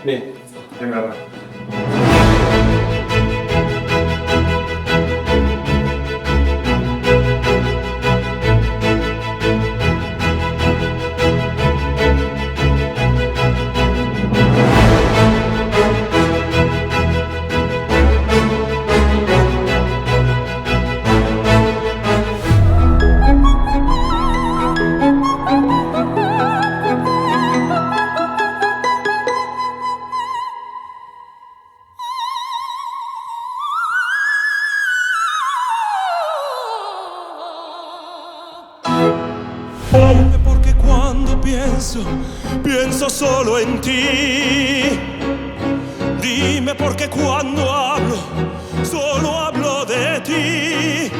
Bien, en verdad. Porque cuando pienso solo en ti. Dime por qué cuando hablo, solo hablo de ti.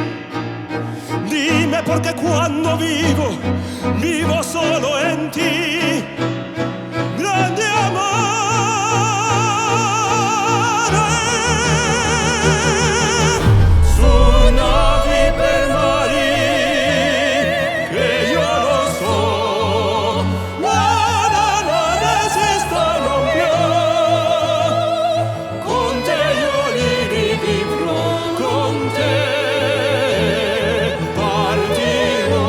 Dime por qué cuando vivo solo en ti. Grande amore, su navi per mari, che io lo so, non esistono più. Con te io li vivrò, con te partirò.